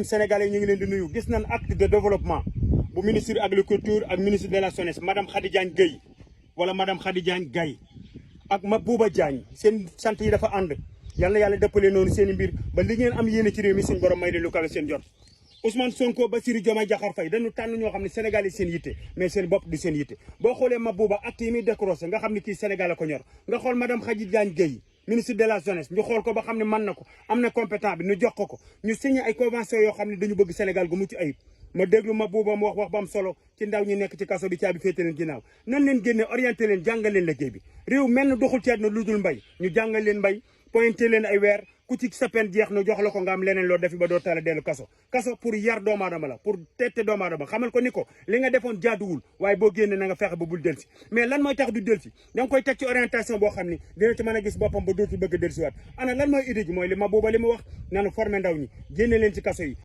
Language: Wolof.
Sénégalais ñu ngi leen di nuyu gis nañ acte de développement bu ministre agriculture ak ministre de la jeunesse madame Khady Diagne Gueye wala madame Khady Diagne Gaye ak Mabouba Diagne seen sant yi dafa ànd yal na yàlla dëppale noonu seen i mbir ba li ngeen am yéene ci réew mi suñu borom may leen lu kawe seen jot. Ousmane Sonko Bassirou Diomaye Diakhar Faye dañu tànn ñoo xam ne Sénégal yi seen yitte mais seen bopp di seen yitte boo xoolee Mabouba acte yi muy décroché nga xam ne kii Sénégal a ko ñor nga xool madame Khady Diagne Gueye ministre de la jeunesse ñu xool ko ba xam ne mën na ko am na compétent bi ñu jox ko ñu signé ay convention yoo xam ne dañu bëgg Sénégal gu mucc ayib ma déglu Mabouba mu wax ba am solo ci ndaw ñi nekk ci kaso bi caabi féete leen ginnaaw nan leen génne orienté leen jàngal leen liggéey bi réew mel na doxul ci àdduna lu dul mbay ñu jàngal leen mbay pointé leen ay weer ku ci sa peine jeex na jox la ko nga am leneen loo defi ba doo tala dellu kaso pour yar doomu aadama la pour tette doomu aadama xamal ko ni ko li nga defoon jaaduwul waaye boo génne na nga fexe ba bul delsi mais lan mooy tax du delsi da nga koy teg ci orientation boo xam ni dina ci mën a gis boppam ba dootul bëgg a delsiwaat ana lan mooy idée ji mooy li Mabouba li mu wax nanu formé ndaw ñi génne leen ci kaso yi